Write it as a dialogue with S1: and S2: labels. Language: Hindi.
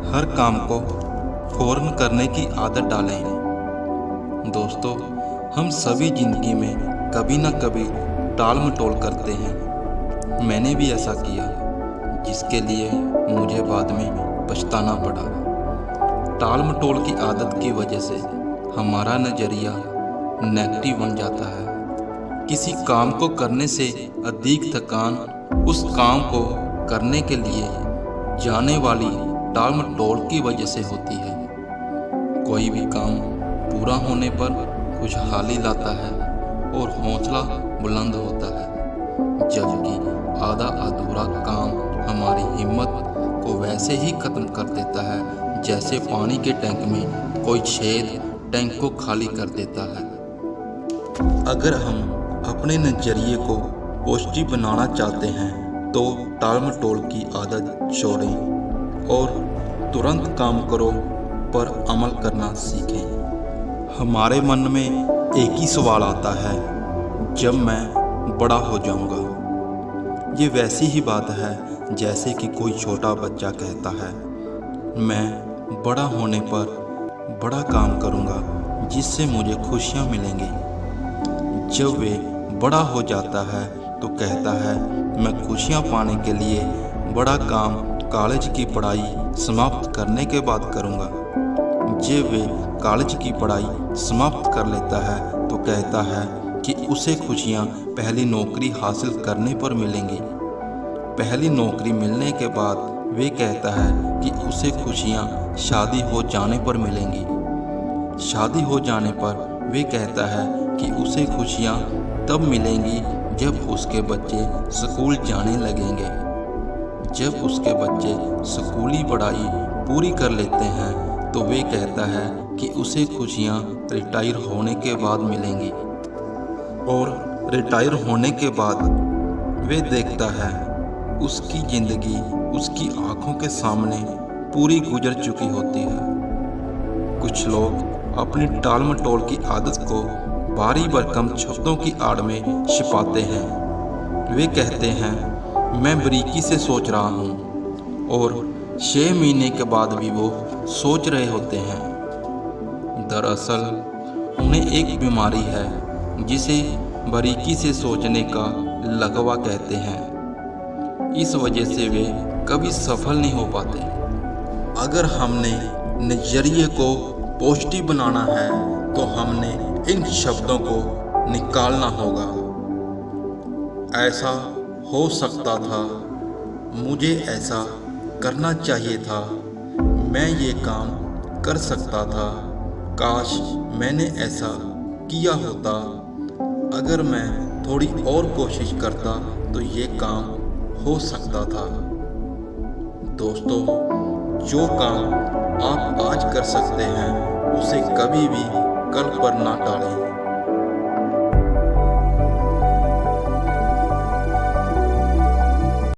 S1: हर काम को फौरन करने की आदत डालें। दोस्तों, हम सभी जिंदगी में कभी न कभी टाल मटोल करते हैं। मैंने भी ऐसा किया, जिसके लिए मुझे बाद में पछताना पड़ा। टाल मटोल की आदत की वजह से हमारा नज़रिया नेगेटिव बन जाता है। किसी काम को करने से अधिक थकान उस काम को करने के लिए जाने वाली टाल मटोल की वजह से होती है। कोई भी काम पूरा होने पर खुशहाली लाता है और हौसला बुलंद होता है, जबकि आधा अधूरा काम हमारी हिम्मत को वैसे ही खत्म कर देता है जैसे पानी के टैंक में कोई छेद टैंक को खाली कर देता है। अगर हम अपने नज़रिए को पॉजिटिव बनाना चाहते हैं तो टाल मटोल की आदत छोड़ें और तुरंत काम करो पर अमल करना सीखें। हमारे मन में एक ही सवाल आता है, जब मैं बड़ा हो जाऊंगा। ये वैसी ही बात है जैसे कि कोई छोटा बच्चा कहता है, मैं बड़ा होने पर बड़ा काम करूंगा जिससे मुझे खुशियां मिलेंगी। जब वे बड़ा हो जाता है तो कहता है, मैं खुशियां पाने के लिए बड़ा काम कॉलेज की पढ़ाई समाप्त करने के बाद करूंगा। जब वे कॉलेज की पढ़ाई समाप्त कर लेता है तो कहता है कि उसे खुशियां पहली नौकरी हासिल करने पर मिलेंगी। पहली नौकरी मिलने के बाद वे कहता है कि उसे खुशियां शादी हो जाने पर मिलेंगी। शादी हो जाने पर वे कहता है कि उसे खुशियां तब मिलेंगी जब उसके बच्चे स्कूल जाने लगेंगे। जब उसके बच्चे स्कूली पढ़ाई पूरी कर लेते हैं तो वे कहता है कि उसे खुशियां रिटायर होने के बाद मिलेंगी। और रिटायर होने के बाद वे देखता है उसकी ज़िंदगी उसकी आंखों के सामने पूरी गुजर चुकी होती है। कुछ लोग अपनी टाल मटोल की आदत को भारी भरकम शब्दों की आड़ में छिपाते हैं। वे कहते हैं, मैं बारीकी से सोच रहा हूँ, और 6 महीने के बाद भी वो सोच रहे होते हैं। दरअसल उन्हें एक बीमारी है जिसे बारीकी से सोचने का लकवा कहते हैं। इस वजह से वे कभी सफल नहीं हो पाते। अगर हमने नज़रिए को पॉजिटिव बनाना है तो हमने इन शब्दों को निकालना होगा। ऐसा हो सकता था, मुझे ऐसा करना चाहिए था, मैं ये काम कर सकता था, काश मैंने ऐसा किया होता, अगर मैं थोड़ी और कोशिश करता तो ये काम हो सकता था। दोस्तों, जो काम आप आज कर सकते हैं उसे कभी भी कल पर ना टालें।